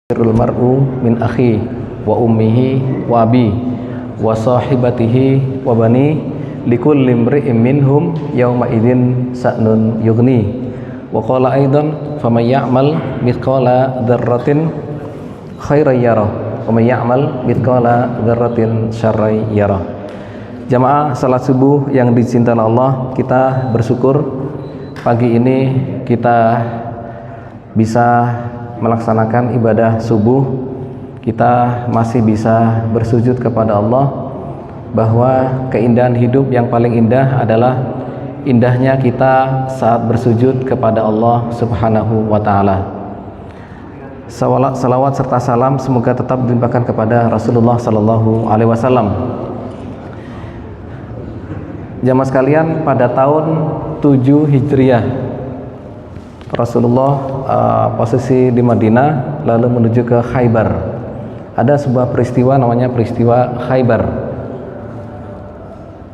Firul mar'u min akhi wa ummihi wa abi wa sahibatihi wa bani likulli imri'in minhum yawma idzin sa'nun yughni. Wa qala aidan faman ya'mal mithqala dzarratin khairan yarah wa man ya'mal mithqala dzarratin syarran yarah. Jamaah salat subuh yang dicintai Allah, kita bersyukur pagi ini kita bisa melaksanakan ibadah subuh. Kita masih bisa bersujud kepada Allah, bahwa keindahan hidup yang paling indah adalah indahnya kita saat bersujud kepada Allah Subhanahu wa ta'ala. Salawat serta salam semoga tetap dilimpahkan kepada Rasulullah Sallallahu Alaihi Wasallam. Jamaah sekalian, pada tahun 7 Hijriah Rasulullah posisi di Madinah lalu menuju ke Khaybar. Ada sebuah peristiwa namanya peristiwa Khaybar.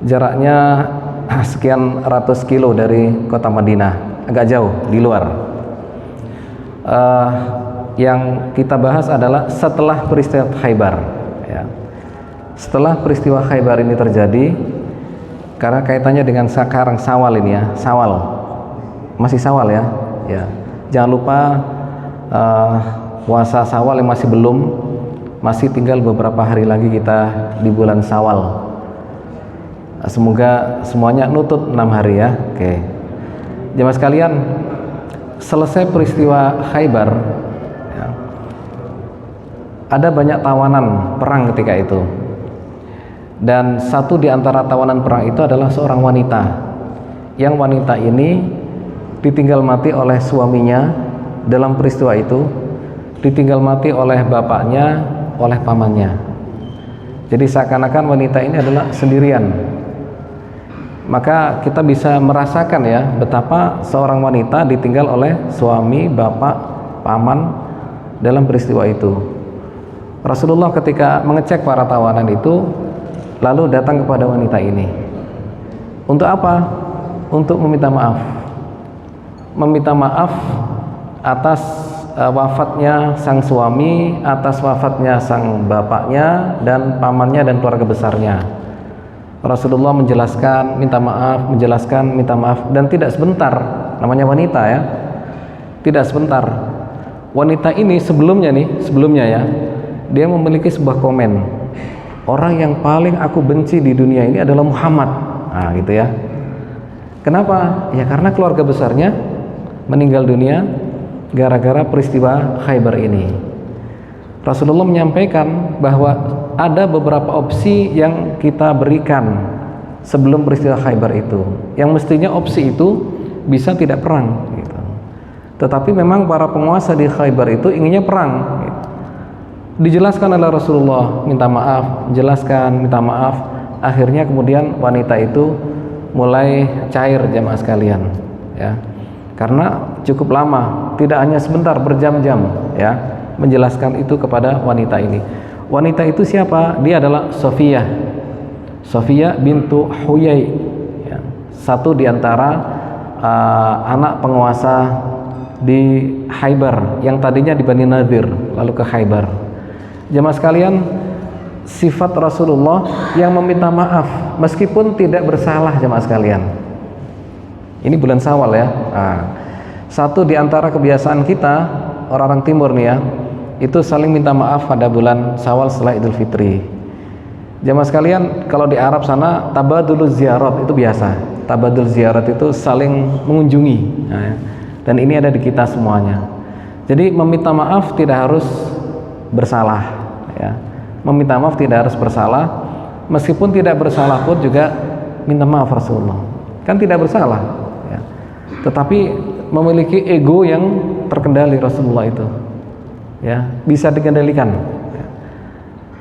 Jaraknya sekian ratus kilo dari kota Madinah, agak jauh di luar. Yang kita bahas adalah setelah peristiwa Khaybar, ya. Setelah peristiwa Khaybar ini terjadi, karena kaitannya dengan sekarang Syawal ini ya, Syawal, masih Syawal ya. Ya, jangan lupa puasa Syawal yang masih tinggal beberapa hari lagi kita di bulan Syawal. Semoga semuanya nutut 6 hari ya. Oke. Jemaah sekalian, selesai peristiwa Khaybar, ya, ada banyak tawanan perang ketika itu. Dan satu di antara tawanan perang itu adalah seorang wanita. Yang wanita ini ditinggal mati oleh suaminya dalam peristiwa itu, ditinggal mati oleh bapaknya, oleh pamannya. Jadi seakan-akan wanita ini adalah sendirian. Maka kita bisa merasakan ya betapa seorang wanita ditinggal oleh suami, bapak, paman dalam peristiwa itu. Rasulullah ketika mengecek para tawanan itu lalu datang kepada wanita ini. Untuk apa? Untuk meminta maaf. Meminta maaf atas wafatnya sang suami, atas wafatnya sang bapaknya dan pamannya dan keluarga besarnya. Rasulullah menjelaskan, minta maaf, menjelaskan, minta maaf, dan tidak sebentar. Namanya wanita ya, tidak sebentar. Wanita ini sebelumnya ya, dia memiliki sebuah komen, orang yang paling aku benci di dunia ini adalah Muhammad. Nah gitu ya. Kenapa? Ya karena keluarga besarnya meninggal dunia gara-gara peristiwa Khaybar ini. Rasulullah menyampaikan bahwa ada beberapa opsi yang kita berikan sebelum peristiwa Khaybar itu, yang mestinya opsi itu bisa tidak perang gitu. Tetapi memang para penguasa di Khaybar itu inginnya perang gitu. Dijelaskan oleh Rasulullah, minta maaf, jelaskan, minta maaf. Akhirnya kemudian wanita itu mulai cair, jamaah sekalian ya. Karena cukup lama, tidak hanya sebentar, berjam-jam ya, menjelaskan itu kepada wanita ini. Wanita itu siapa? Dia adalah Sofiyah bintu Huyai ya. Satu di antara anak penguasa di Khaybar yang tadinya di Bani Nadir lalu ke Khaybar. Jemaah sekalian, sifat Rasulullah yang meminta maaf meskipun tidak bersalah. Jemaah sekalian, ini bulan Syawal ya. Nah, satu di antara kebiasaan kita orang-orang timur nih ya, itu saling minta maaf pada bulan Syawal setelah Idul Fitri. Jamaah sekalian, kalau di Arab sana tabadul ziyarat itu biasa. Tabadul ziyarat itu saling mengunjungi. Nah, ya. Dan ini ada di kita semuanya. Jadi meminta maaf tidak harus bersalah ya. Meminta maaf tidak harus bersalah. Meskipun tidak bersalah pun juga minta maaf Rasulullah. Kan tidak bersalah. Tetapi memiliki ego yang terkendali Rasulullah itu ya, bisa dikendalikan ya.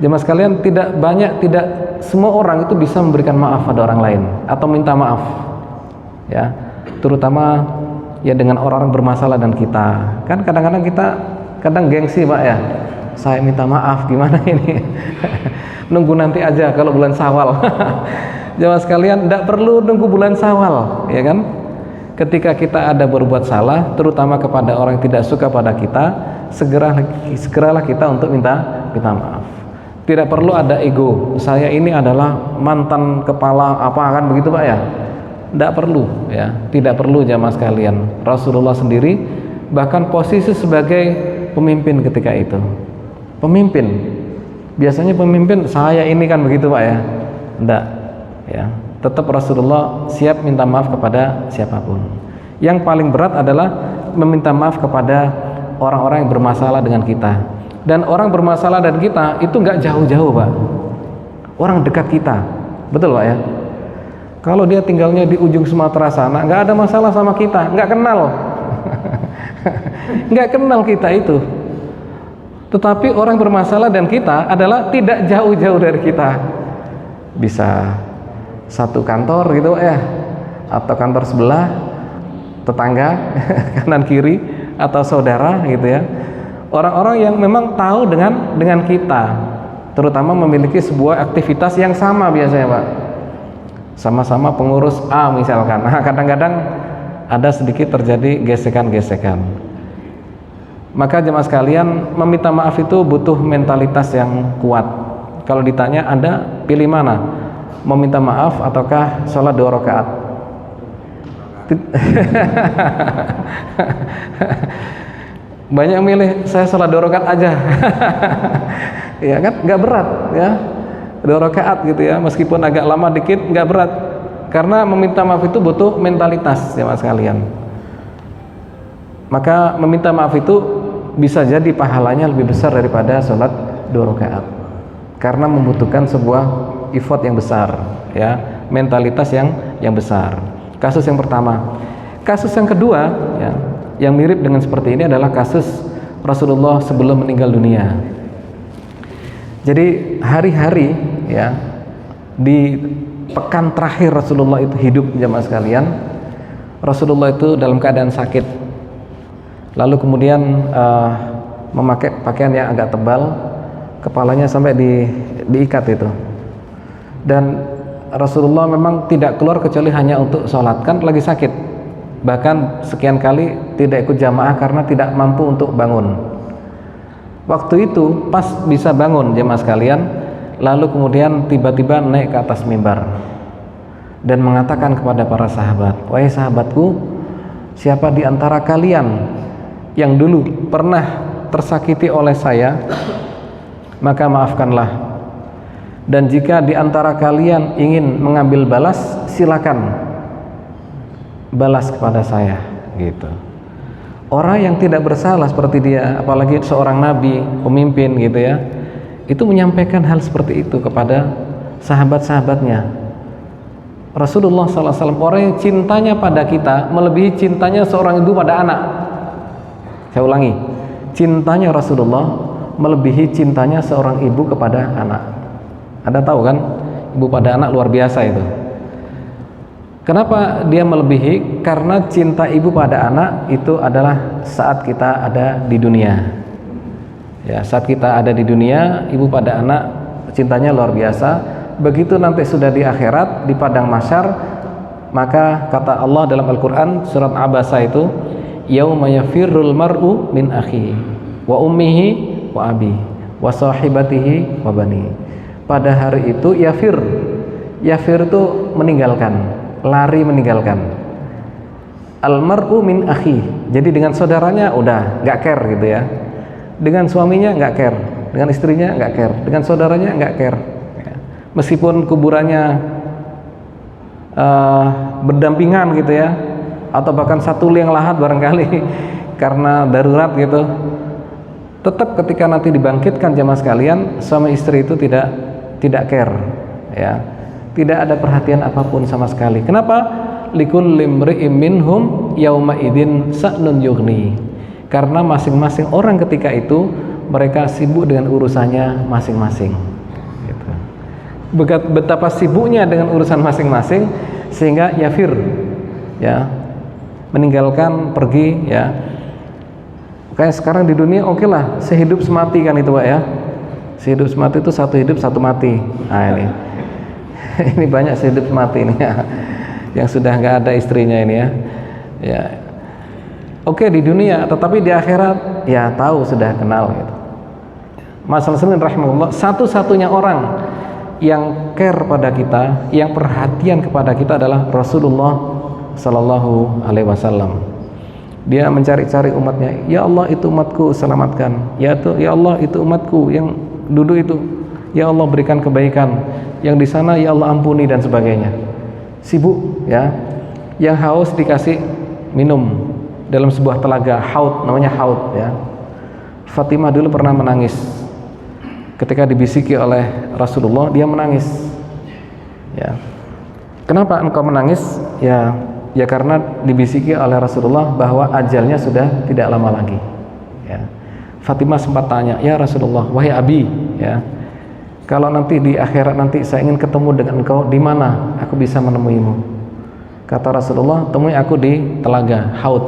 Jemaah sekalian, tidak semua orang itu bisa memberikan maaf pada orang lain atau minta maaf ya, terutama ya dengan orang-orang bermasalah dan kita. Kan kadang-kadang kita gengsi Pak ya, saya minta maaf gimana ini nunggu nanti aja kalau bulan Syawal. Jemaah sekalian, tidak perlu nunggu bulan Syawal ya kan. Ketika kita ada berbuat salah, terutama kepada orang yang tidak suka pada kita, segeralah kita untuk minta maaf. Tidak perlu ada ego, saya ini adalah mantan kepala apa kan begitu Pak ya. Tidak perlu ya, tidak perlu jamaah sekalian. Rasulullah sendiri bahkan posisi sebagai pemimpin ketika itu. Pemimpin, biasanya pemimpin saya ini kan begitu Pak ya. Tidak ya, tetap Rasulullah siap minta maaf kepada siapapun. Yang paling berat adalah meminta maaf kepada orang-orang yang bermasalah dengan kita. Dan orang bermasalah dan kita itu nggak jauh-jauh Pak, orang dekat kita, betul Pak ya. Kalau dia tinggalnya di ujung Sumatera sana, nggak ada masalah sama kita, nggak kenal nggak kenal kita itu. Tetapi orang bermasalah dan kita adalah tidak jauh-jauh dari kita, bisa satu kantor gitu ya, atau kantor sebelah, tetangga kanan kiri, atau saudara gitu ya. Orang-orang yang memang tahu dengan kita, terutama memiliki sebuah aktivitas yang sama biasanya Pak, sama-sama pengurus A misalkan. Nah, kadang-kadang ada sedikit terjadi gesekan-gesekan. Maka jemaah sekalian, meminta maaf itu butuh mentalitas yang kuat. Kalau ditanya Anda pilih mana, meminta maaf ataukah sholat 2 rakaat? Banyak yang milih saya sholat 2 rakaat aja. Ya kan, nggak berat ya, 2 rakaat gitu ya, meskipun agak lama dikit nggak berat, karena meminta maaf itu butuh mentalitas ya mas sekalian. Maka meminta maaf itu bisa jadi pahalanya lebih besar daripada sholat 2 rakaat, karena membutuhkan sebuah effort yang besar ya, mentalitas yang besar. Kasus yang pertama. Kasus yang kedua ya, yang mirip dengan seperti ini adalah kasus Rasulullah sebelum meninggal dunia. Jadi hari-hari ya, di pekan terakhir Rasulullah itu hidup jamaah sekalian, Rasulullah itu dalam keadaan sakit, lalu kemudian memakai pakaian yang agak tebal, kepalanya sampai diikat itu, dan Rasulullah memang tidak keluar kecuali hanya untuk sholat, kan lagi sakit. Bahkan sekian kali tidak ikut jamaah karena tidak mampu untuk bangun. Waktu itu pas bisa bangun jemaah sekalian, lalu kemudian tiba-tiba naik ke atas mimbar dan mengatakan kepada para sahabat, wahai sahabatku, siapa di antara kalian yang dulu pernah tersakiti oleh saya, maka maafkanlah, dan jika di antara kalian ingin mengambil balas, silakan balas kepada saya gitu. Orang yang tidak bersalah seperti dia, apalagi seorang nabi, pemimpin gitu ya, itu menyampaikan hal seperti itu kepada sahabat-sahabatnya. Rasulullah SAW orang yang cintanya pada kita melebihi cintanya seorang ibu pada anak. Saya ulangi, cintanya Rasulullah melebihi cintanya seorang ibu kepada anak. Anda tahu kan, ibu pada anak luar biasa itu. Kenapa dia melebihi? Karena cinta ibu pada anak itu adalah saat kita ada di dunia. Ya, saat kita ada di dunia, ibu pada anak cintanya luar biasa. Begitu nanti sudah di akhirat, di padang mahsyar, maka kata Allah dalam Al-Qur'an surat Abasa itu, yauma yafirrul mar'u min akhi wa ummihi wa abi wa sahibatihi wa bani. Pada hari itu yafir itu meninggalkan, lari meninggalkan. Almar'u min akhi, jadi dengan saudaranya udah nggak care gitu ya, dengan suaminya nggak care, dengan istrinya nggak care, dengan saudaranya nggak care ya. Meskipun kuburannya berdampingan gitu ya, atau bahkan satu liang lahat barangkali karena darurat gitu, tetap ketika nanti dibangkitkan jamaah sekalian, suami istri itu tidak care ya, tidak ada perhatian apapun sama sekali. Kenapa? Likulli imri'in minhum yauma idzin sa'nun yughni. Karena masing-masing orang ketika itu mereka sibuk dengan urusannya masing-masing. Gitu. Betapa sibuknya dengan urusan masing-masing sehingga yafir, ya, meninggalkan, pergi, ya. Kayak sekarang di dunia oke lah, sehidup semati kan itu Pak ya. Sehidup semati itu satu hidup satu mati. Nah ini. Ini banyak sehidup mati ini ya, yang sudah nggak ada istrinya ini ya. Ya. Oke, di dunia, tetapi di akhirat ya tahu, sudah kenal gitu. Mas Rasulullah rahimahullah, satu-satunya orang yang care pada kita, yang perhatian kepada kita adalah Rasulullah Sallallahu Alaihi Wasallam. Dia mencari-cari umatnya, ya Allah itu umatku, selamatkan. Ya Allah itu umatku yang duduk itu, ya Allah berikan kebaikan. Yang di sana ya Allah ampuni, dan sebagainya. Sibuk ya. Yang haus dikasih minum dalam sebuah telaga, haud, namanya haud ya. Fatimah dulu pernah menangis ketika dibisiki oleh Rasulullah, dia menangis ya. Kenapa engkau menangis? Ya karena dibisiki oleh Rasulullah bahwa ajalnya sudah tidak lama lagi ya. Fatimah sempat tanya, ya Rasulullah, wahai abi ya, kalau nanti di akhirat nanti saya ingin ketemu dengan engkau, di mana aku bisa menemuimu? Kata Rasulullah, temui aku di telaga haud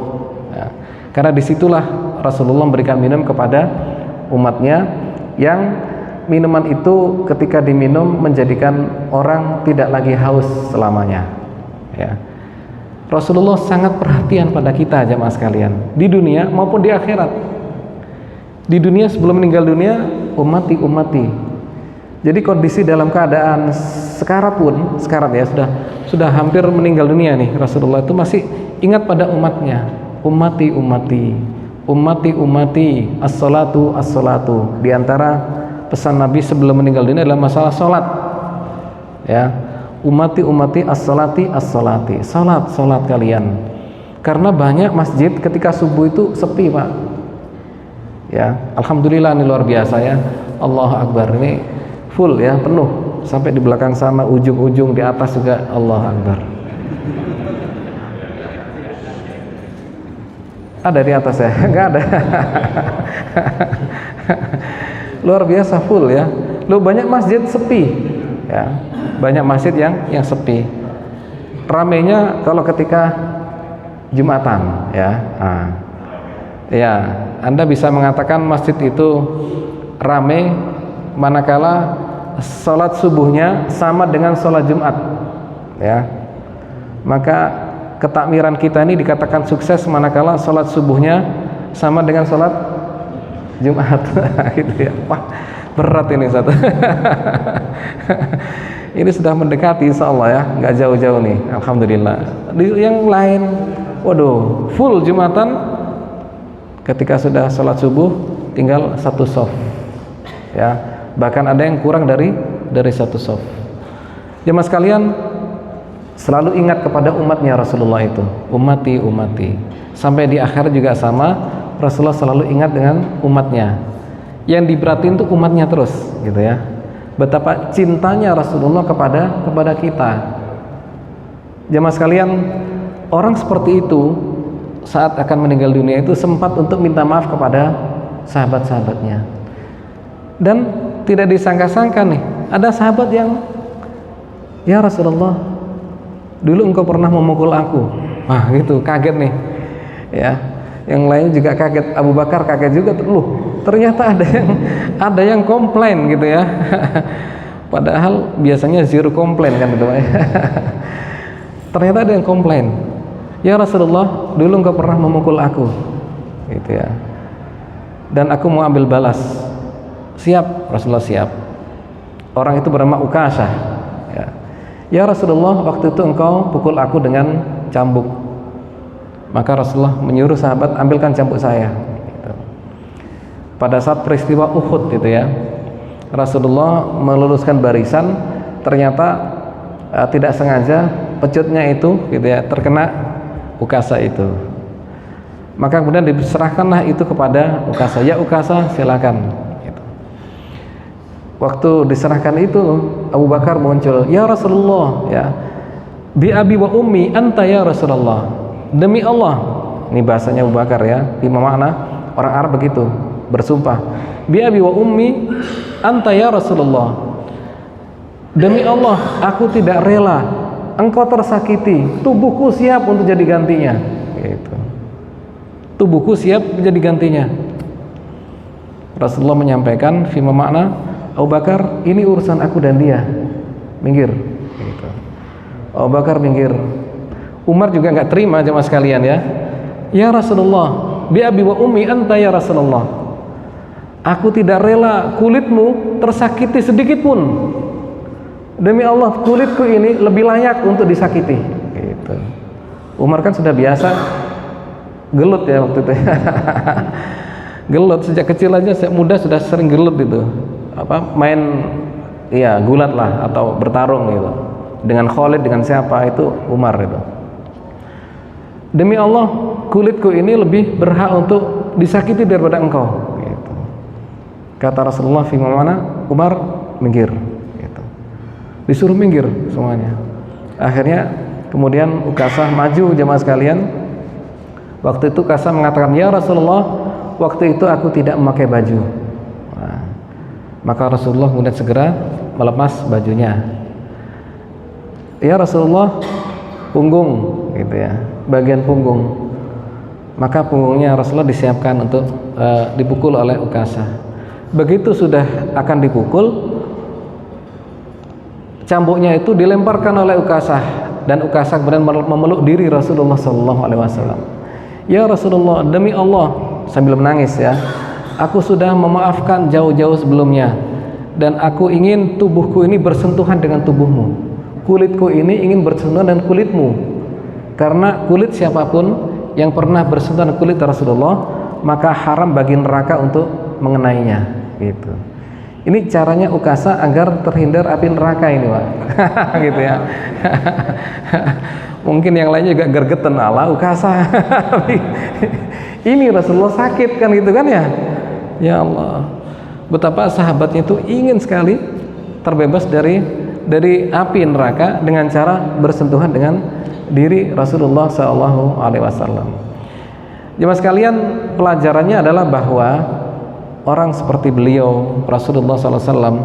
ya. Karena disitulah Rasulullah memberikan minum kepada umatnya, yang minuman itu ketika diminum menjadikan orang tidak lagi haus selamanya ya. Rasulullah sangat perhatian pada kita jamaah sekalian, di dunia maupun di akhirat. Di dunia sebelum meninggal dunia, ummati. Jadi kondisi dalam keadaan sekarat pun, sekarat ya, sudah hampir meninggal dunia nih, Rasulullah itu masih ingat pada umatnya. Ummati, as-salatu. Di antara pesan Nabi sebelum meninggal dunia adalah masalah salat. Ya. Ummati, as-salati. Salat kalian. Karena banyak masjid ketika subuh itu sepi, Pak. Ya, alhamdulillah ini luar biasa ya. Allahu Akbar, ini full ya, penuh sampai di belakang sana, ujung-ujung di atas juga. Allahu Akbar. Ada di atas ya? Enggak ada. Luar biasa full ya. Lu banyak masjid sepi ya. Banyak masjid yang sepi. Ramainya kalau ketika Jumatan ya. Ya, Anda bisa mengatakan masjid itu ramai manakala sholat subuhnya sama dengan sholat Jumat ya. Maka ketakmiran kita ini dikatakan sukses manakala sholat subuhnya sama dengan sholat Jumat. Gitu ya. Wah, berat ini satu. Ini sudah mendekati insya Allah ya, nggak jauh-jauh nih, alhamdulillah. Di yang lain, waduh, full Jumatan. Ketika sudah sholat subuh tinggal satu shaf ya, bahkan ada yang kurang dari satu shaf. Jemaah sekalian, selalu ingat kepada umatnya Rasulullah itu, ummati. Sampai di akhir juga sama, Rasulullah selalu ingat dengan umatnya. Yang diberatin tuh umatnya terus gitu ya. Betapa cintanya Rasulullah kepada kita. Jemaah sekalian, orang seperti itu saat akan meninggal dunia itu sempat untuk minta maaf kepada sahabat-sahabatnya. Dan tidak disangka-sangka nih, ada sahabat yang, ya Rasulullah, dulu engkau pernah memukul aku. Wah gitu, kaget nih ya. Yang lain juga kaget, Abu Bakar kaget juga. Ternyata ada yang komplain gitu ya. Padahal biasanya zero komplain kan gitu. Ternyata ada yang komplain, ya Rasulullah, dulu engkau pernah memukul aku gitu ya, dan aku mau ambil balas. Siap, Rasulullah siap. Orang itu bernama Ukasah ya. Ya Rasulullah, waktu itu engkau pukul aku dengan cambuk. Maka Rasulullah menyuruh sahabat, ambilkan cambuk saya gitu. Pada saat peristiwa Uhud gitu ya, Rasulullah meluruskan barisan, ternyata tidak sengaja pecutnya itu gitu ya, terkena Ukasah itu. Maka kemudian diserahkanlah itu kepada Ukasah. Ya Ukasah, silakan gitu. Waktu diserahkan itu, Abu Bakar muncul, ya Rasulullah ya, bi abi wa ummi anta ya Rasulullah, demi Allah. Ini bahasanya Abu Bakar ya, di makna orang Arab begitu, bersumpah, bi abi wa ummi anta ya Rasulullah, demi Allah aku tidak rela engkau tersakiti, tubuhku siap untuk jadi gantinya gitu. Tubuhku siap menjadi gantinya. Rasulullah menyampaikan firman makna, Abu Bakar, ini urusan aku dan dia, minggir gitu. Abu Bakar minggir. Umar juga nggak terima jemaah sekalian ya. "Ya Rasulullah, bi abi wa ummi anta ya Rasulullah." Aku tidak rela kulitmu tersakiti sedikit pun. Demi Allah, kulitku ini lebih layak untuk disakiti. Gitu. Umar kan sudah biasa gelut ya waktu itu. Gelut sejak kecil aja, sejak muda sudah sering gelut itu. Main ya gulat lah atau bertarung gitu. Dengan Khalid, dengan siapa, itu Umar itu. Demi Allah, kulitku ini lebih berhak untuk disakiti daripada engkau. Gitu. Kata Rasulullah, fi mana? Umar minggir. Gitu. Disuruh minggir semuanya. Akhirnya kemudian Ukasah maju, jemaah sekalian. Waktu itu Ukasah mengatakan, "Ya Rasulullah, waktu itu aku tidak memakai baju." Nah, maka Rasulullah kemudian segera melepas bajunya. "Ya Rasulullah, punggung," gitu ya, bagian punggung. Maka punggungnya Rasulullah disiapkan untuk dipukul oleh Ukasah. Begitu sudah akan dipukul, cambuknya itu dilemparkan oleh Ukasah, dan Ukasah kemudian memeluk diri Rasulullah SAW. "Ya Rasulullah, demi Allah," sambil menangis ya, "aku sudah memaafkan jauh-jauh sebelumnya, dan aku ingin tubuhku ini bersentuhan dengan tubuhmu, kulitku ini ingin bersentuhan dengan kulitmu, karena kulit siapapun yang pernah bersentuhan dengan kulit Rasulullah, maka haram bagi neraka untuk mengenainya." Gitu. Ini caranya Ukasah agar terhindar api neraka ini, Pak. Gitu ya. Mungkin yang lainnya juga gergeten, ala Ukasah. Ini Rasulullah sakit kan, gitu kan ya. Ya Allah, betapa sahabatnya itu ingin sekali terbebas dari api neraka dengan cara bersentuhan dengan diri Rasulullah SAW. Jemaah sekalian, pelajarannya adalah bahwa orang seperti beliau, Rasulullah SAW,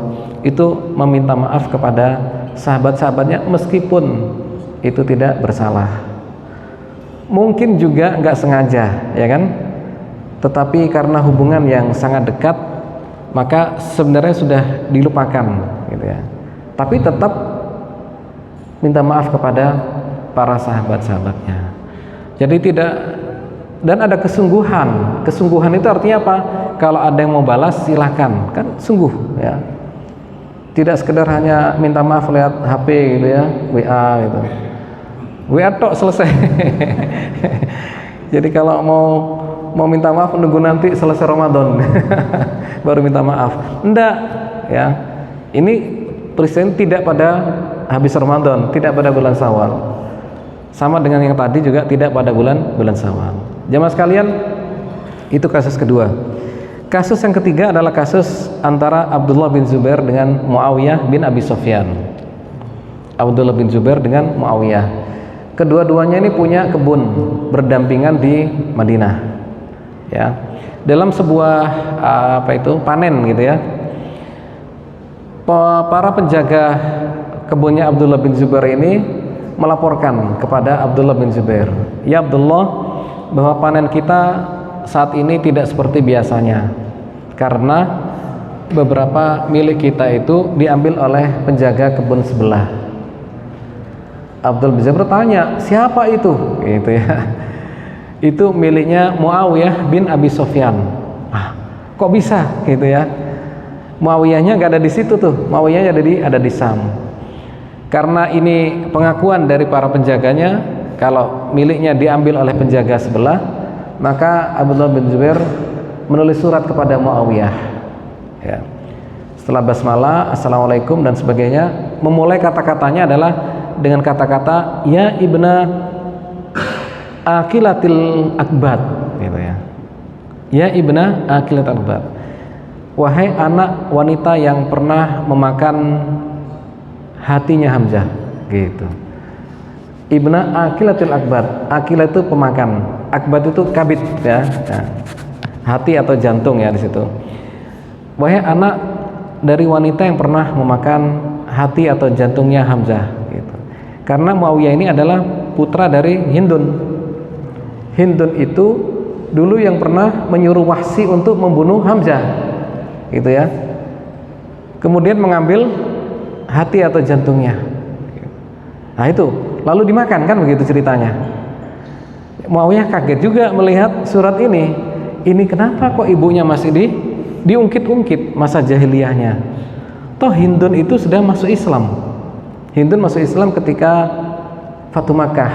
itu meminta maaf kepada sahabat-sahabatnya meskipun itu tidak bersalah. Mungkin juga nggak sengaja, ya kan? Tetapi karena hubungan yang sangat dekat, maka sebenarnya sudah dilupakan, gitu ya. Tapi tetap minta maaf kepada para sahabat-sahabatnya. Jadi tidak, dan ada kesungguhan. Kesungguhan itu artinya apa? Kalau ada yang mau balas, silahkan, kan sungguh ya. Tidak sekedar hanya minta maaf lihat HP gitu ya, WA gitu. WA tok selesai. Jadi kalau mau minta maaf menunggu nanti selesai Ramadan baru minta maaf. Enggak ya. Ini presiden tidak pada habis Ramadan, tidak pada bulan Syawal. Sama dengan yang tadi juga tidak pada bulan Syawal. Jamaah sekalian, itu kasus kedua. Kasus yang ketiga adalah kasus antara Abdullah bin Zubair dengan Muawiyah bin Abi Sufyan. Abdullah bin Zubair dengan Muawiyah. Kedua-duanya ini punya kebun berdampingan di Madinah. Ya. Dalam sebuah panen gitu ya. Para penjaga kebunnya Abdullah bin Zubair ini melaporkan kepada Abdullah bin Zubair, "Ya Abdullah, bahwa panen kita saat ini tidak seperti biasanya karena beberapa milik kita itu diambil oleh penjaga kebun sebelah." Abdullah bin Zubair bertanya, "Siapa itu?" Gitu ya. "Itu miliknya Muawiyah bin Abi Sufyan." "Ah, kok bisa?" Gitu ya. Muawiyahnya nggak ada di situ tuh, Muawiyahnya ada di Sam. Karena ini pengakuan dari para penjaganya kalau miliknya diambil oleh penjaga sebelah, maka Abdullah bin Zubair menulis surat kepada Muawiyah. Ya. Setelah basmalah, assalamualaikum dan sebagainya, memulai kata-katanya adalah dengan kata-kata "Ya ibna akilatil akbad," gitu ya. "Ya ibna akilatil akbad." Wahai anak wanita yang pernah memakan hatinya Hamzah, gitu. Ibna akilatil akbad. Akilah itu pemakan, akbad itu kabid ya. Nah, hati atau jantung ya di situ. Wahai anak dari wanita yang pernah memakan hati atau jantungnya Hamzah, gitu. Karena Muawiyah ini adalah putra dari Hindun. Hindun itu dulu yang pernah menyuruh Wahsy untuk membunuh Hamzah, gitu ya. Kemudian mengambil hati atau jantungnya. Nah itu, lalu dimakan kan, begitu ceritanya. Muawiyah kaget juga melihat surat ini. Ini kenapa kok ibunya masih diungkit-ungkit masa jahiliyahnya? Toh Hindun itu sudah masuk Islam. Hindun masuk Islam ketika Fatu Makkah.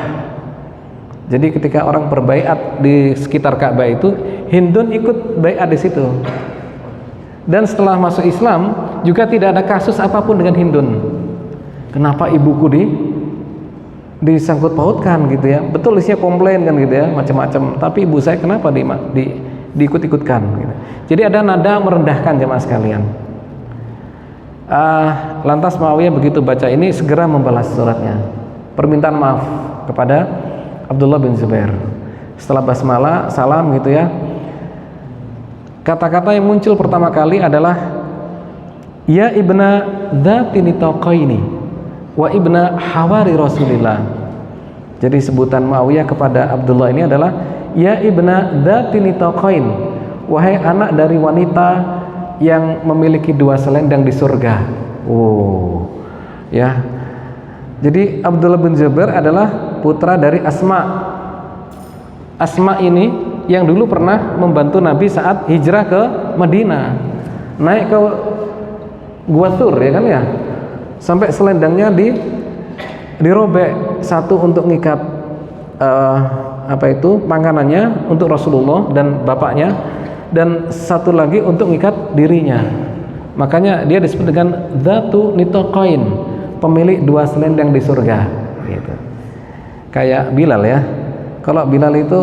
Jadi ketika orang berbaiat di sekitar Ka'bah itu, Hindun ikut baiat di situ. Dan setelah masuk Islam juga tidak ada kasus apapun dengan Hindun. Kenapa ibuku disangkut pautkan gitu ya? Betul isinya komplain kan gitu ya, macam-macam. Tapi ibu saya kenapa diikut-ikutkan? Gitu. Jadi ada nada merendahkan jemaah sekalian. Lantas Muawiyah begitu baca ini segera membalas suratnya, permintaan maaf kepada Abdullah bin Zubair. Setelah basmalah, salam gitu ya. Kata-kata yang muncul pertama kali adalah ya ibna dzatini taqaini wa ibna hawari Rasulillah. Jadi sebutan Muawiyah kepada Abdullah ini adalah ya ibna dzatini taqain, wahai anak dari wanita yang memiliki dua selendang di surga. Oh, ya. Jadi Abdullah bin Zubair adalah putra dari Asma. Asma ini yang dulu pernah membantu Nabi saat hijrah ke Madinah, naik ke Gua Thur ya kan ya, sampai selendangnya dirobek, satu untuk ngikat panganannya untuk Rasulullah dan bapaknya, dan satu lagi untuk ngikat dirinya. Makanya dia disebut dengan Dzatu Nitaqain, pemilik dua selendang di surga gitu. Kayak Bilal ya. Kalau Bilal itu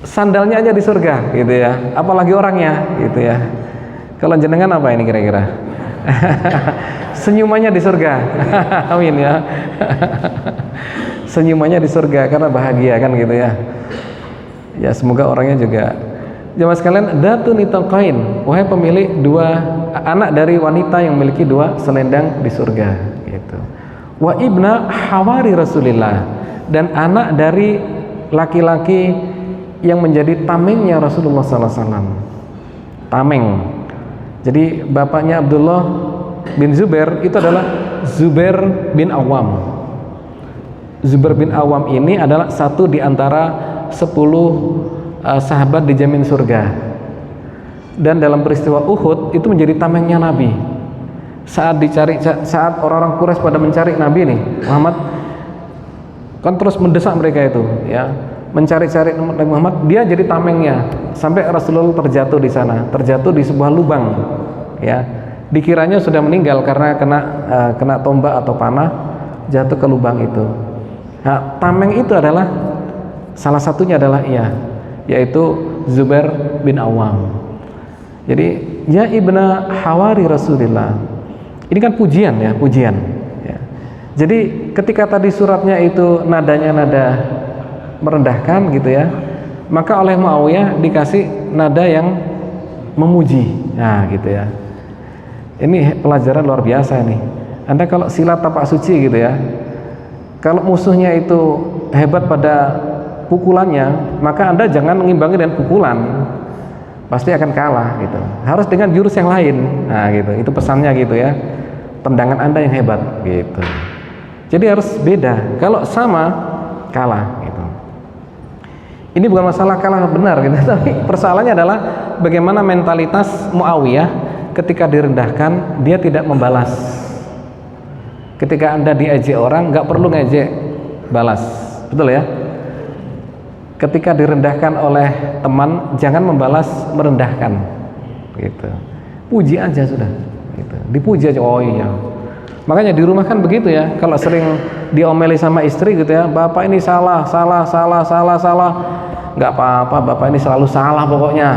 sandalnya aja di surga gitu ya, apalagi orangnya gitu ya. Kalau jenengan apa ini kira-kira? Senyumannya di surga. Amin ya. Senyumannya di surga karena bahagia kan gitu ya. Ya semoga orangnya juga. Jemaah sekalian, Dzatu Nitaqain, wahai pemilik dua anak dari wanita yang memiliki dua selendang di surga gitu. Wa ibna hawari Rasulillah, dan anak dari laki-laki yang menjadi tamengnya Rasulullah SAW. Tameng. Jadi bapaknya Abdullah bin Zubair itu adalah Zubair bin Awam. Zubair bin Awam ini adalah satu di antara 10 sahabat dijamin surga. Dan dalam peristiwa Uhud itu menjadi tamengnya Nabi. Saat orang-orang Quraisy pada mencari Nabi nih, Muhammad kan terus mendesak mereka itu ya, mencari-cari Nabi Muhammad, dia jadi tamengnya sampai Rasulullah terjatuh di sana, terjatuh di sebuah lubang ya. Dikiranya sudah meninggal karena kena tombak atau panah, jatuh ke lubang itu. Nah, tameng itu adalah salah satunya adalah yaitu Zubair bin Awam. Jadi ya ibna hawari Rasulillah. Ini kan pujian ya, pujian ya. Jadi ketika tadi suratnya itu nadanya nada merendahkan gitu ya, maka oleh Muawiyah dikasih nada yang memuji. Nah gitu ya. Ini pelajaran luar biasa nih. Anda kalau silat tapak suci gitu ya, kalau musuhnya itu hebat pada pukulannya, maka Anda jangan mengimbangi dengan pukulan, pasti akan kalah gitu. Harus dengan jurus yang lain. Nah gitu, itu pesannya gitu ya. Tendangan Anda yang hebat gitu. Jadi harus beda. Kalau sama, kalah gitu. Ini bukan masalah kalah benar gitu, tapi persoalannya adalah bagaimana mentalitas Muawiyah ketika direndahkan, dia tidak membalas. Ketika Anda diejek orang, nggak perlu ngejek, balas. Betul ya? Ketika direndahkan oleh teman, jangan membalas merendahkan gitu. Puji aja sudah gitu. Dipuji aja, oh iya. Makanya di rumah kan begitu ya, kalau sering diomeli sama istri gitu ya, bapak ini salah, nggak apa-apa, bapak ini selalu salah pokoknya,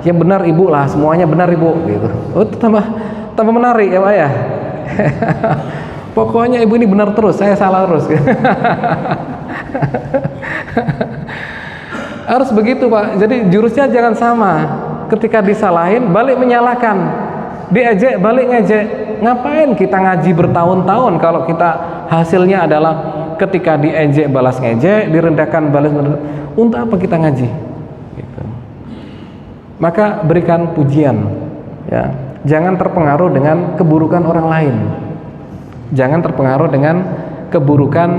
yang benar ibu lah, semuanya benar ibu gitu. Oh itu tambah menarik ya pak ya. Pokoknya ibu ini benar terus, saya salah terus. Harus begitu pak. Jadi jurusnya jangan sama. Ketika disalahin balik menyalahkan, diejek balik ngejek. Ngapain kita ngaji bertahun-tahun kalau kita hasilnya adalah ketika diejek balas ngejek, direndahkan balas merendahkan. Untuk apa kita ngaji gitu. Maka berikan pujian ya. Jangan terpengaruh dengan keburukan orang lain. Jangan terpengaruh dengan keburukan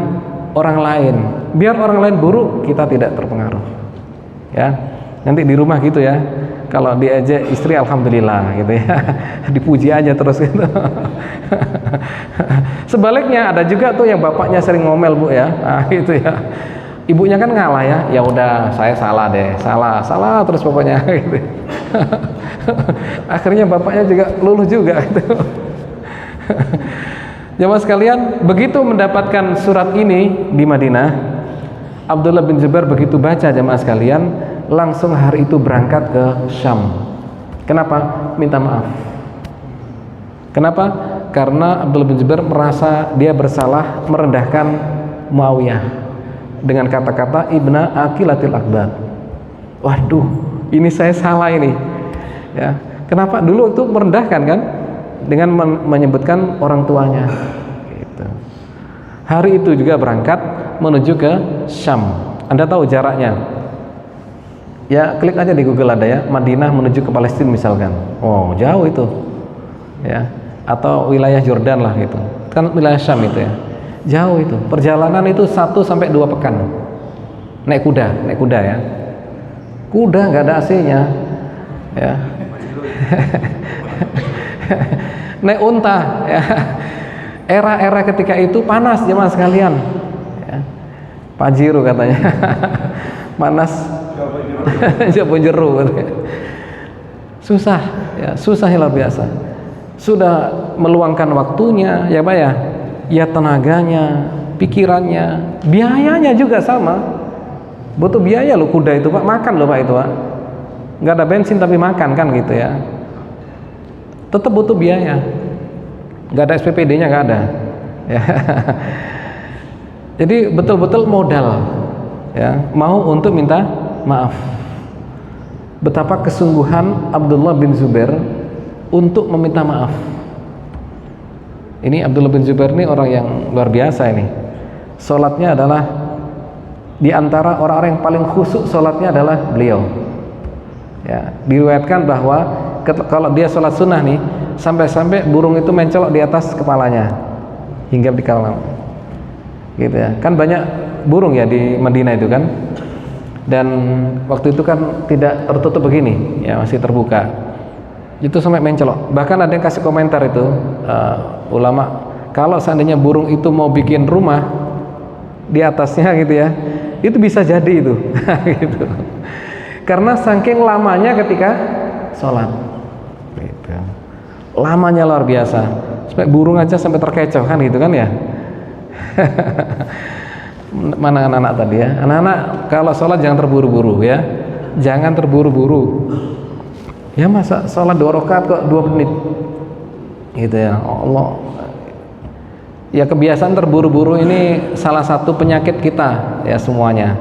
orang lain, biar orang lain buruk, kita tidak terpengaruh. Ya, nanti di rumah gitu ya, kalau diajak istri alhamdulillah gitu ya, dipuji aja terus gitu. Sebaliknya ada juga tuh yang bapaknya sering ngomel bu ya, nah, gitu ya. Ibunya kan ngalah ya, ya udah saya salah deh, salah terus pokoknya gitu. Akhirnya bapaknya juga luluh juga gitu. Jamaah sekalian, begitu mendapatkan surat ini di Madinah, Abdullah bin Zubair begitu baca jamaah sekalian, langsung hari itu berangkat ke Syam. Kenapa? Minta maaf. Kenapa? Karena Abdullah bin Zubair merasa dia bersalah merendahkan Muawiyah dengan kata-kata Ibna Aqilatil Akbar. Waduh, ini saya salah ini. Ya, kenapa? Dulu itu merendahkan kan? Dengan menyebutkan orang tuanya gitu. Hari itu juga berangkat menuju ke Syam. Anda tahu jaraknya? Ya klik aja di Google ada ya, Madinah menuju ke Palestina misalkan. Oh jauh itu ya, atau wilayah Jordan lah gitu, kan wilayah Syam itu ya, jauh itu. Perjalanan itu 1 sampai 2 pekan. Naik kuda ya, kuda nggak ada AC-nya ya. Naik unta ya. Era-era ketika itu panas jemaah sekalian ya. Pajero katanya. Panas Jabon jeru katanya. Susah ya, susahnya luar biasa. Sudah meluangkan waktunya ya Pak ya, ya tenaganya, pikirannya, biayanya juga sama. Butuh biaya loh kuda itu Pak, makan loh Pak itu Pak. Nggak ada bensin tapi makan kan gitu ya. Tetap butuh biaya, nggak ada SPPD-nya nggak ada ya. Jadi betul-betul modal ya, mau untuk minta maaf. Betapa kesungguhan Abdullah bin Zubair untuk meminta maaf. Ini Abdullah bin Zubair ini orang yang luar biasa ini. Sholatnya adalah di antara orang-orang yang paling khusyuk sholatnya adalah beliau ya. Diriwayatkan bahwa kalau dia sholat sunnah nih, sampai-sampai burung itu mencolok di atas kepalanya hinggap di kolam gitu ya. Kan banyak burung ya di Madinah itu kan, dan waktu itu kan tidak tertutup begini ya, masih terbuka, itu sampai mencolok. Bahkan ada yang kasih komentar itu ulama, kalau seandainya burung itu mau bikin rumah di atasnya gitu ya, itu bisa jadi itu gitu. Karena saking lamanya ketika sholat gitu. Lamanya luar biasa, sampai burung aja sampai terkecoh kan gitu kan ya. Mana anak-anak tadi ya, anak-anak kalau sholat jangan terburu-buru ya, jangan terburu-buru ya. Masa sholat 2 rakaat kok 2 menit gitu ya, Allah ya. Kebiasaan terburu-buru ini salah satu penyakit kita ya semuanya.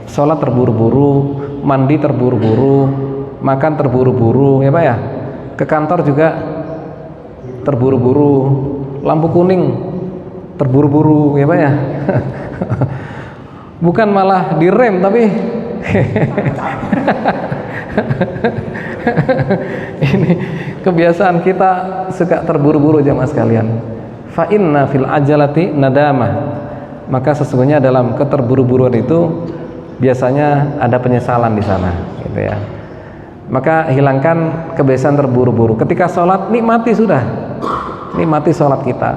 Sholat terburu-buru, mandi terburu-buru, makan terburu-buru ya Pak ya. Ke kantor juga terburu-buru, lampu kuning terburu-buru ya Pak ya. Bukan malah direm tapi ini kebiasaan kita suka terburu-buru jamaah sekalian. Fa inna fil ajalati nadamah, maka sesungguhnya dalam keterburu-buruan itu biasanya ada penyesalan di sana gitu ya. Maka hilangkan kebiasaan terburu-buru. Ketika sholat nikmati sudah, nikmati sholat kita.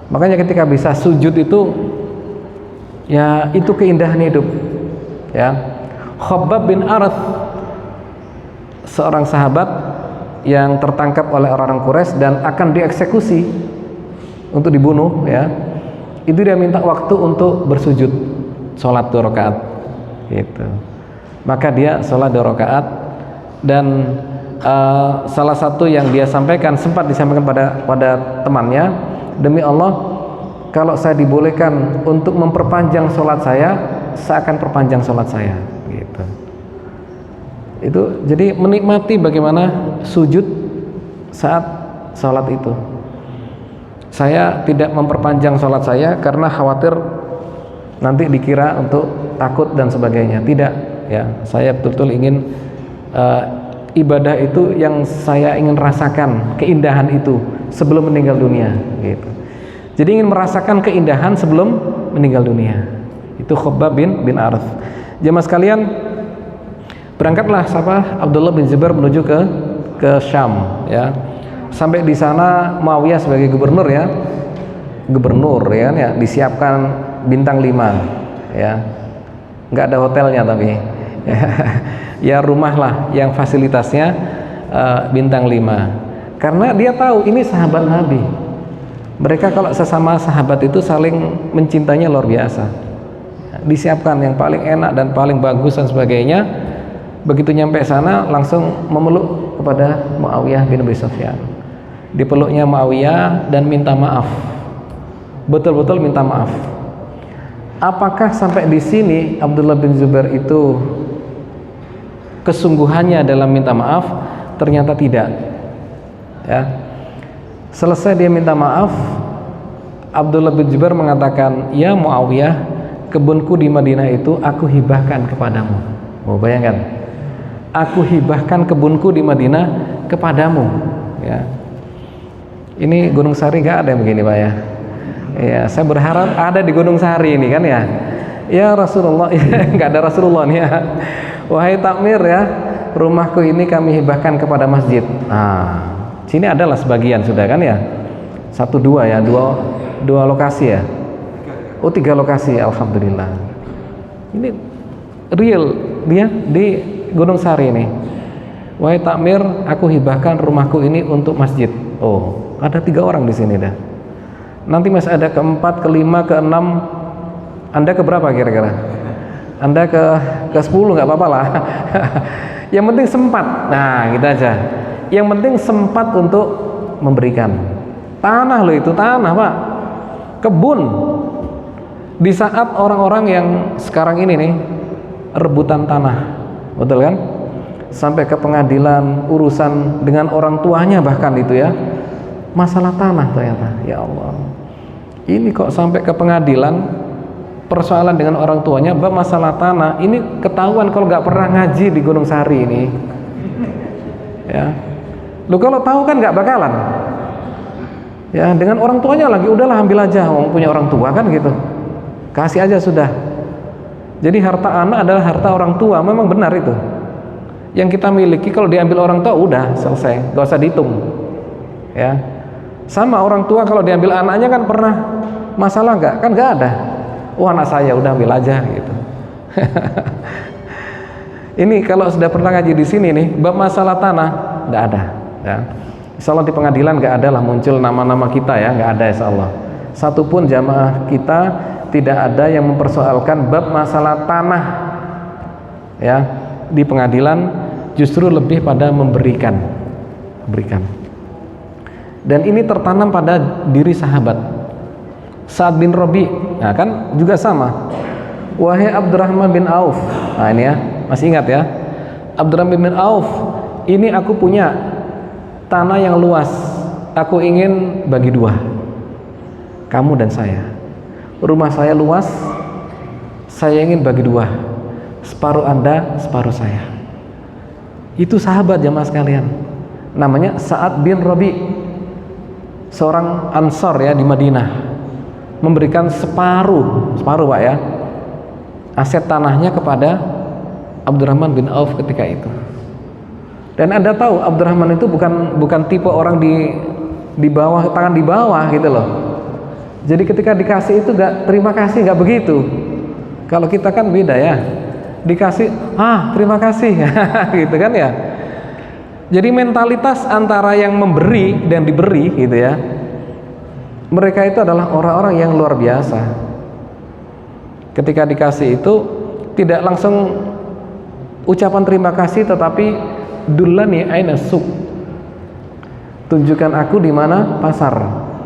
Makanya ketika bisa sujud itu ya, itu keindahan hidup ya. Khabbab bin Arath, seorang sahabat yang tertangkap oleh orang-orang Quraisy dan akan dieksekusi untuk dibunuh ya, itu dia minta waktu untuk bersujud sholat 2 rakaat gitu. Maka dia sholat 2 rakaat, dan salah satu yang dia sampaikan, sempat disampaikan pada temannya, demi Allah kalau saya dibolehkan untuk memperpanjang sholat saya akan perpanjang sholat saya gitu. Itu jadi menikmati bagaimana sujud saat sholat itu. Saya tidak memperpanjang sholat saya karena khawatir nanti dikira untuk takut dan sebagainya. Tidak ya, saya betul-betul ingin ibadah itu yang saya ingin rasakan keindahan itu sebelum meninggal dunia gitu. Jadi ingin merasakan keindahan sebelum meninggal dunia. Itu Khabbab bin Arth. Jemaah sekalian, berangkatlah Abdullah bin Zubair menuju ke Syam ya. Sampai di sana Muawiyah sebagai gubernur ya, disiapkan bintang 5 ya. Nggak ada hotelnya tapi ya rumah lah yang fasilitasnya bintang 5, karena dia tahu ini sahabat Nabi. Mereka kalau sesama sahabat itu saling mencintainya luar biasa. Disiapkan yang paling enak dan paling bagus dan sebagainya. Begitu nyampe sana langsung memeluk kepada Muawiyah bin Abi Sufyan. Dipeluknya Muawiyah dan minta maaf, betul-betul minta maaf. Apakah sampai di sini Abdullah bin Zubair itu kesungguhannya dalam minta maaf? Ternyata tidak ya. Selesai dia minta maaf, Abdullah bin Zubair mengatakan, ya Muawiyah, kebunku di Madinah itu aku hibahkan kepadamu. Oh, bayangkan, aku hibahkan kebunku di Madinah kepadamu ya. Ini Gunung Sari nggak ada yang begini Pak ya. Ya, saya berharap ada di Gunung Sari ini kan ya. Ya Rasulullah, nggak ada Rasulullah nih ya. Wahai takmir ya, rumahku ini kami hibahkan kepada masjid. Nah, sini adalah sebagian sudah kan ya. 1, 2 ya, dua lokasi ya. Oh 3 lokasi, alhamdulillah. Ini real dia di Gunung Sari ini. Wahai takmir, aku hibahkan rumahku ini untuk masjid. Oh, ada 3 orang di sini dah. Nanti masih ada ke-4, ke-5, ke-6. Anda ke berapa kira-kira? Anda ke 10 nggak apa-apa lah. Yang penting sempat. Nah, gitu aja. Yang penting sempat untuk memberikan. Tanah loh itu, tanah Pak. Kebun. Di saat orang-orang yang sekarang ini nih rebutan tanah. Betul kan? Sampai ke pengadilan, urusan dengan orang tuanya bahkan itu ya. Masalah tanah ternyata. Ya Allah. Ini kok sampai ke pengadilan, persoalan dengan orang tuanya bab masalah tanah. Ini ketahuan kalau nggak pernah ngaji di Gunung Sari ini ya. Lu kalau tahu kan nggak bakalan ya, dengan orang tuanya lagi, udahlah ambil aja, punya orang tua kan gitu, kasih aja sudah. Jadi harta anak adalah harta orang tua, memang benar itu. Yang kita miliki kalau diambil orang tua udah selesai, nggak usah dihitung ya. Sama orang tua kalau diambil anaknya kan pernah masalah nggak? Kan nggak ada. Oh anak saya udah ambil aja gitu. Ini kalau sudah pernah ngaji di sini nih, bab masalah tanah nggak ada. Ya. Insya Allah di pengadilan nggak ada lah muncul nama-nama kita ya, nggak ada insya Allah. Satupun jamaah kita tidak ada yang mempersoalkan bab masalah tanah ya di pengadilan, justru lebih pada memberikan. Dan ini tertanam pada diri sahabat. Sa'ad bin Rabi, nah kan juga sama. Wahai Abdurrahman bin Auf, nah ini ya, masih ingat ya, Abdurrahman bin Auf, ini aku punya tanah yang luas, aku ingin bagi 2, kamu dan saya. Rumah saya luas, saya ingin bagi 2, separuh Anda, separuh saya. Itu sahabat jamaah sekalian, namanya Sa'ad bin Rabi, seorang Ansor ya di Madinah, memberikan separuh Pak ya, aset tanahnya kepada Abdurrahman bin Auf ketika itu. Dan Anda tahu Abdurrahman itu bukan tipe orang di bawah, tangan di bawah gitu loh. Jadi ketika dikasih itu gak terima kasih, gak begitu. Kalau kita kan beda ya, dikasih terima kasih gitu kan ya. Jadi mentalitas antara yang memberi dan diberi gitu ya, mereka itu adalah orang-orang yang luar biasa. Ketika dikasih itu tidak langsung ucapan terima kasih, tetapi dullani aina suq, tunjukkan aku di mana pasar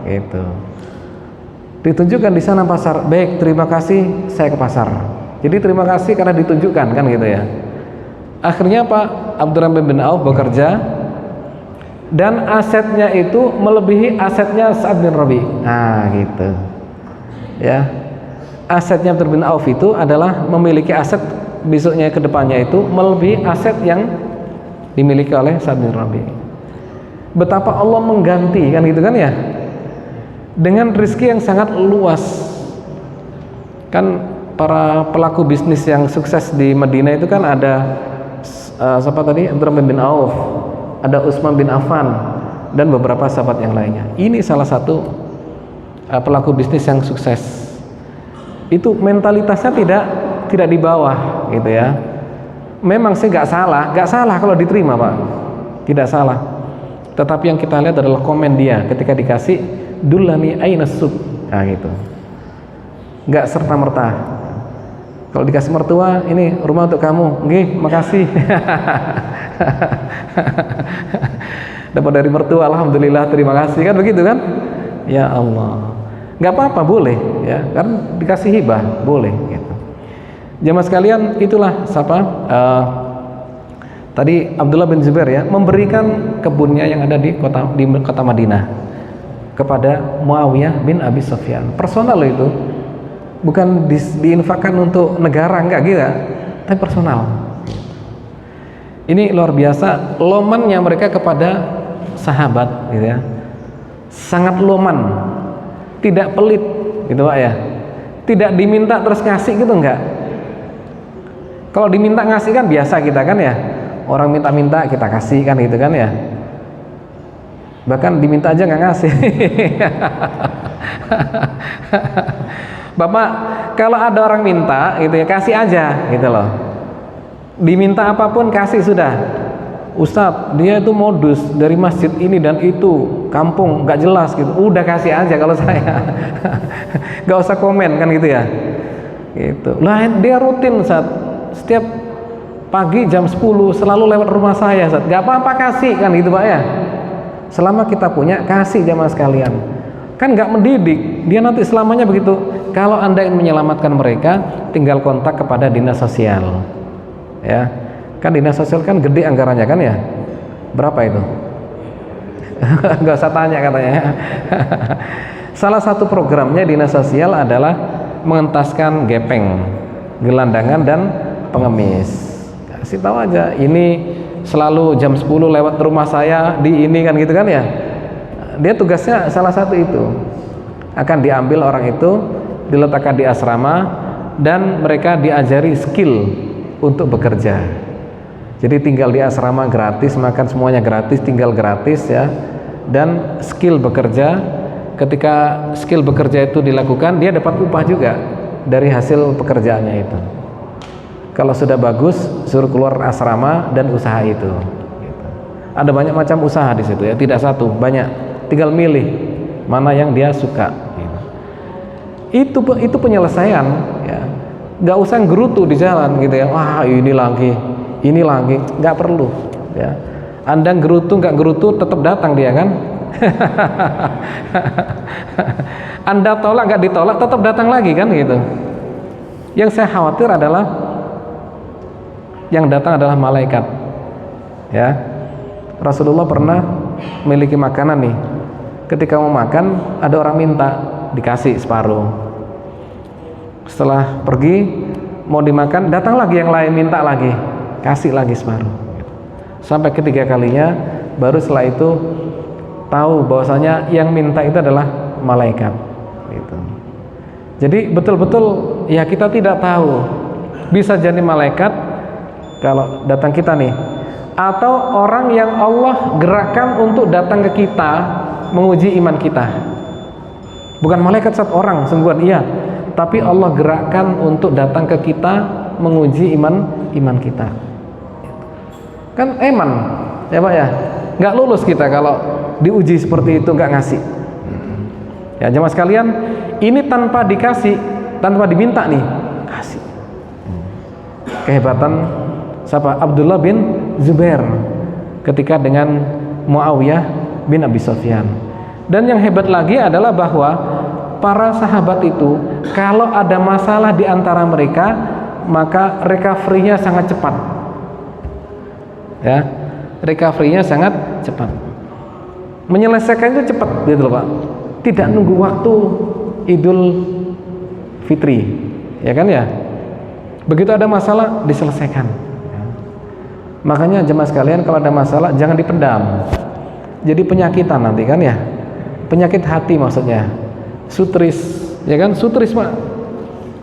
gitu. Ditunjukkan di sana pasar, baik terima kasih, saya ke pasar. Jadi terima kasih karena ditunjukkan kan gitu ya. Akhirnya Pak Abdurrahman bin Auf bekerja dan asetnya itu melebihi asetnya Sa'ad bin Rabi. Nah gitu ya, asetnya Abdurrahman bin Auf itu adalah memiliki aset besoknya ke depannya itu melebihi aset yang dimiliki oleh Sa'ad bin Rabi. Betapa Allah mengganti kan gitu kan ya, dengan rezeki yang sangat luas. Kan para pelaku bisnis yang sukses di Madinah itu kan ada siapa tadi? Abdurrahman bin Auf, ada Utsman bin Affan, dan beberapa sahabat yang lainnya. Ini salah satu pelaku bisnis yang sukses. Itu mentalitasnya tidak di bawah gitu ya. Memang sih nggak salah kalau diterima Pak, tidak salah. Tetapi yang kita lihat adalah komen dia ketika dikasih dulani aina sub, nah gitu. Nggak serta merta. Kalau dikasih mertua, ini rumah untuk kamu, nggih, makasih. Dapat dari mertua, alhamdulillah, terima kasih, kan begitu kan? Ya Allah, nggak apa-apa, boleh ya, kan dikasih hibah, boleh gitu. Jamaah sekalian, itulah siapa? Tadi Abdullah bin Zubair ya, memberikan kebunnya yang ada di kota Madinah kepada Muawiyah bin Abi Sufyan. Personal loh itu, bukan diinfakkan untuk negara, enggak gitu, tapi personal. Ini luar biasa lomannya mereka kepada sahabat, gitu ya. Sangat loman, tidak pelit, gitu Pak ya. Tidak diminta terus ngasih gitu, enggak. Kalau diminta ngasih kan biasa kita kan ya, orang minta-minta kita kasih kan gitu kan ya. Bahkan diminta aja nggak ngasih. Bapak, kalau ada orang minta gitu ya, kasih aja gitu loh. Diminta apapun kasih sudah. Ustadz, dia itu modus dari masjid ini dan itu, kampung nggak jelas gitu. Udah kasih aja kalau saya. Nggak usah komen kan gitu ya. Gitu. Lah dia rutin Ustadz. Setiap pagi jam 10 selalu lewat rumah saya, Ustaz. Gak apa-apa kasih kan gitu Pak ya. Selama kita punya, kasih jamaah sekalian. Kan gak mendidik, dia nanti selamanya begitu. Kalau Anda ingin menyelamatkan mereka, tinggal kontak kepada dinas sosial. Ya. Kan dinas sosial kan gede anggarannya kan ya. Berapa itu? Gak usah tanya katanya. Salah satu programnya dinas sosial adalah mengentaskan gepeng, gelandangan dan pengemis. Kasih tahu aja, ini selalu jam 10 lewat rumah saya di ini kan gitu kan ya. Dia tugasnya salah satu itu. Akan diambil orang itu, diletakkan di asrama dan mereka diajari skill untuk bekerja. Jadi tinggal di asrama gratis, makan semuanya gratis, tinggal gratis ya. Dan skill bekerja, ketika skill bekerja itu dilakukan, dia dapat upah juga dari hasil pekerjaannya itu. Kalau sudah bagus, suruh keluar asrama dan usaha itu. Ada banyak macam usaha di situ ya, tidak satu, banyak. Tinggal milih mana yang dia suka. Itu penyelesaian. Ya. Gak usah gerutu di jalan gitu ya. Wah ini lagi, nggak perlu. Ya. Anda gerutu nggak gerutu, tetap datang dia kan. Anda tolak nggak ditolak, tetap datang lagi kan gitu. Yang saya khawatir adalah yang datang adalah malaikat. Ya, Rasulullah pernah memiliki makanan nih. Ketika mau makan, ada orang minta, dikasih separuh. Setelah pergi mau dimakan, datang lagi yang lain minta lagi, kasih lagi separuh. Sampai ketiga kalinya, baru setelah itu tahu bahwasanya yang minta itu adalah malaikat. Gitu. Jadi betul-betul ya kita tidak tahu, bisa jadi malaikat kalau datang kita nih, atau orang yang Allah gerakkan untuk datang ke kita menguji iman kita. Bukan malaikat satu orang sungguhan, iya, tapi Allah gerakkan untuk datang ke kita menguji iman kita. Kan eman ya Pak ya, nggak lulus kita kalau diuji seperti itu, nggak ngasih. Ya jemaah sekalian, ini tanpa dikasih, tanpa diminta nih, kasih. Kehebatan siapa? Abdullah bin Zubair ketika dengan Muawiyah bin Abi Sufyan. Dan yang hebat lagi adalah bahwa para sahabat itu kalau ada masalah di antara mereka, maka recovery-nya sangat cepat. Ya, recovery-nya sangat cepat. Menyelesaikan itu cepat gitu loh Pak. Tidak nunggu waktu Idul Fitri, ya kan ya? Begitu ada masalah diselesaikan. Makanya jemaah sekalian, kalau ada masalah jangan dipendam. Jadi penyakitan nanti kan ya. Penyakit hati maksudnya. Sutris, ya kan? Sutris Pak.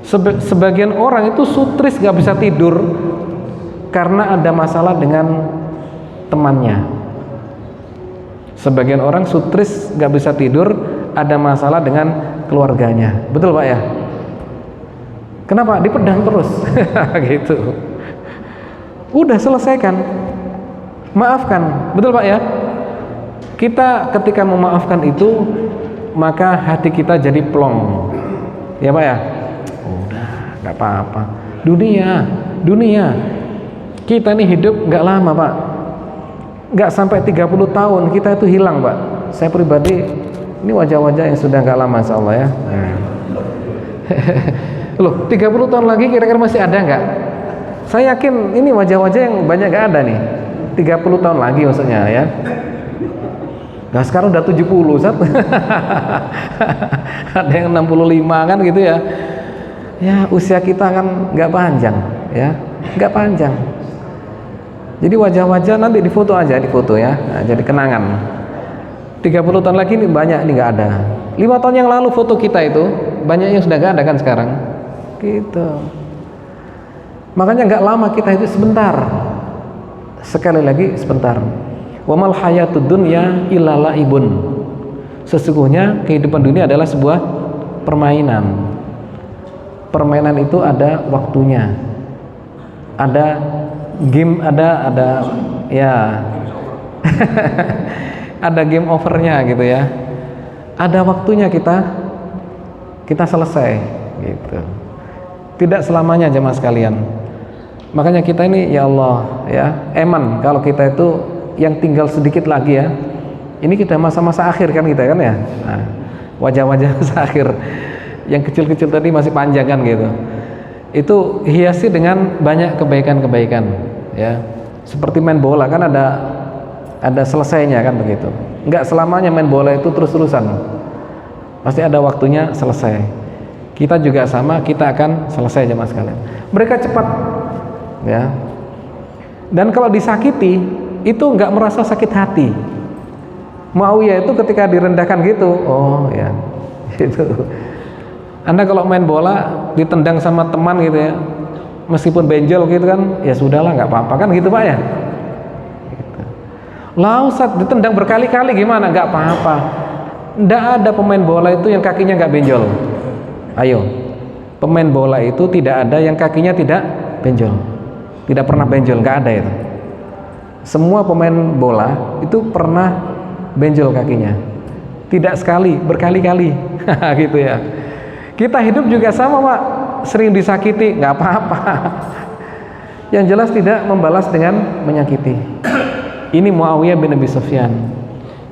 Sebagian orang itu sutris gak bisa tidur karena ada masalah dengan temannya. Sebagian orang sutris gak bisa tidur ada masalah dengan keluarganya. Betul Pak ya? Kenapa? Dipedang terus. Gitu. Udah selesaikan, maafkan. Betul Pak ya? Kita ketika memaafkan itu, maka hati kita jadi plong. Ya Pak ya? Udah, gak apa-apa. Dunia kita nih hidup gak lama Pak, gak sampai 30 tahun kita itu hilang Pak. Saya pribadi, ini wajah-wajah yang sudah gak lama insya Allah ya. Loh, 30 tahun lagi kira-kira masih ada nggak? Saya yakin ini wajah-wajah yang banyak gak ada nih. 30 tahun lagi maksudnya ya. Nah sekarang udah 70 Ustaz. Ada yang 65 kan gitu ya. Ya usia kita kan nggak panjang ya, nggak panjang. Jadi wajah-wajah nanti difoto aja, difoto ya. Nah, jadi kenangan. 30 tahun lagi ini banyak ini nggak ada. 5 tahun yang lalu foto kita itu banyak yang sudah nggak ada kan sekarang. Gitu. Makanya nggak lama kita itu sebentar. Sekali lagi sebentar. Wa mal hayatud dunya illa laibun. Sesungguhnya kehidupan dunia adalah sebuah permainan. Permainan itu ada waktunya. Ada game, ada ya. Ada game overnya gitu ya. Ada waktunya kita selesai gitu. Tidak selamanya jemaah sekalian. Makanya kita ini ya Allah ya, eman kalau kita itu yang tinggal sedikit lagi ya. Ini kita masa-masa akhir kan kita kan ya. Nah, wajah-wajah masa akhir. Yang kecil-kecil tadi masih panjang kan gitu. Itu hiasi dengan banyak kebaikan-kebaikan ya. Seperti main bola kan ada selesainya kan begitu. Enggak selamanya main bola itu terus-terusan. Pasti ada waktunya selesai. Kita juga sama, kita akan selesai jemaah sekalian. Mereka cepat ya. Dan kalau disakiti itu enggak merasa sakit hati. Muawiyah itu ketika direndahkan gitu, oh ya gitu. Anda kalau main bola ditendang sama teman gitu ya, meskipun benjol gitu kan, ya sudahlah nggak apa-apa kan gitu Pak ya. Gitu. Lah Ustaz ditendang berkali-kali gimana? Nggak apa-apa. Nggak ada pemain bola itu yang kakinya nggak benjol. Ayo, pemain bola itu tidak ada yang kakinya tidak benjol, tidak pernah benjol, nggak ada itu. Semua pemain bola itu pernah benjol kakinya. Tidak sekali, berkali-kali, gitu ya. Kita hidup juga sama Pak, sering disakiti, nggak apa-apa. Yang jelas tidak membalas dengan menyakiti. Ini Muawiyah bin Abi Sufyan.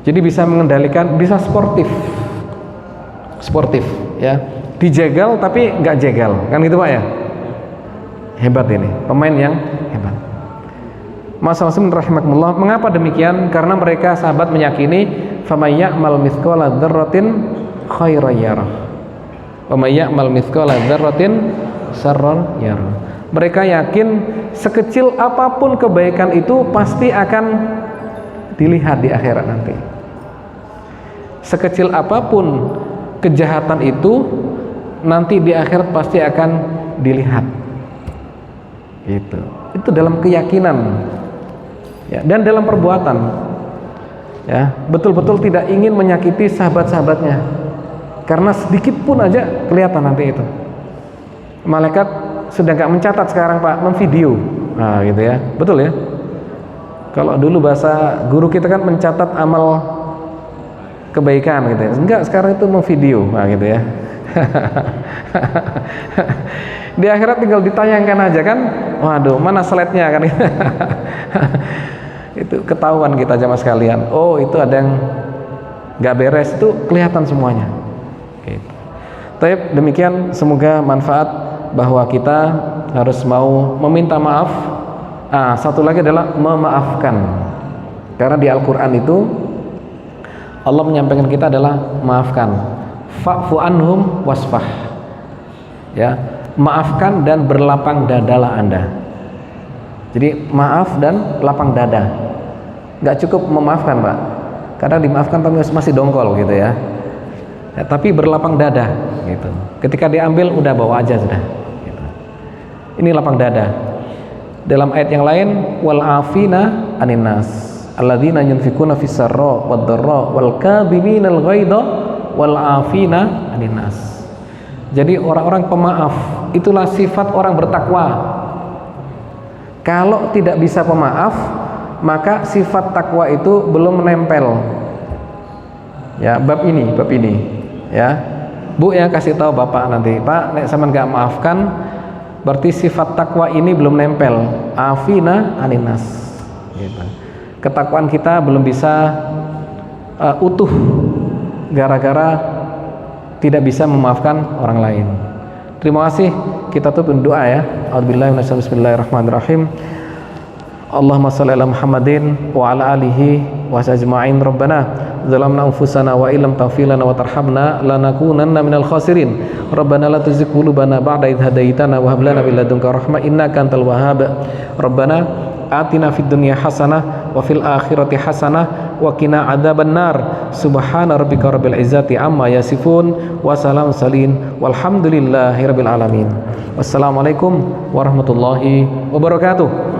Jadi bisa mengendalikan, bisa sportif ya. Dijegal tapi nggak jegal, kan gitu Pak ya. Hebat ini, pemain yang hebat. Masalah rahimakumullah. Mengapa demikian? Karena mereka sahabat meyakini faman ya'mal mithqala dzarratin khairan yarah. Wa may ya'mal mithqala dzarratin syarran yarah. Mereka yakin sekecil apapun kebaikan itu pasti akan dilihat di akhirat nanti. Sekecil apapun kejahatan itu nanti di akhirat pasti akan dilihat. Gitu. Itu dalam keyakinan. Ya, dan dalam perbuatan. Ya, betul-betul tidak ingin menyakiti sahabat-sahabatnya. Karena sedikit pun aja kelihatan nanti itu. Malaikat sudah nggak mencatat sekarang Pak, memvideo. Nah, gitu ya. Betul ya? Kalau dulu bahasa guru kita kan mencatat amal kebaikan gitu ya. Enggak, sekarang itu memvideo. Nah, gitu ya. Di akhirat tinggal ditayangkan aja kan. Waduh, mana slide-nya kan. Itu ketahuan kita jamaah sekalian. Oh, itu ada yang nggak beres, itu kelihatan semuanya. Gitu. Tapi demikian, semoga manfaat bahwa kita harus mau meminta maaf. Satu lagi adalah memaafkan. Karena di Al-Quran itu Allah menyampaikan kita adalah maafkan. Fa'fu anhum wasfah. Ya, maafkan dan berlapang dadalah Anda. Jadi maaf dan lapang dada. Nggak cukup memaafkan Pak. Kadang dimaafkan tapi masih dongkol gitu ya. Ya, tapi berlapang dada gitu. gitu. Ketika diambil udah bawa aja sudah gitu. Ini lapang dada. Dalam ayat yang lain, wal afina anin nas alladzina yunfikuna fis sarra wad dharra wal kadhiminal ghaidha wal afina anin nas. Jadi orang-orang pemaaf itulah sifat orang bertakwa. Kalau tidak bisa pemaaf, maka sifat takwa itu belum menempel. Ya, bab ini ya. Bu ya kasih tahu Bapak nanti, Pak, nek sampean enggak maafkan berarti sifat takwa ini belum nempel. Afina aninas gitu. Ketakwaan kita belum bisa utuh gara-gara tidak bisa memaafkan orang lain. Terima kasih. Kita tutup doa ya. A'udzubillahi minasyaitonir bismillahirrahmanirrahim. Allahumma shalli ala Muhammadin wa ala alihi wa ajma'in. Rabbana zalamna anfusana wa illam taghfir lana wa tarhamna lanakunanna minal khasirin. Rabbana la tuzigh qulubana ba'da idh hadaitana wa hab lana min ladunka rahmah innaka antal wahhab. Rabbana atina fid dunya hasanah wa fil akhirati hasanah wa qina adzabannar. Subhana rabbika rabbil izzati amma yasifun wa salamun salin walhamdulillahi rabbil alamin. Wassalamualaikum warahmatullahi wabarakatuh.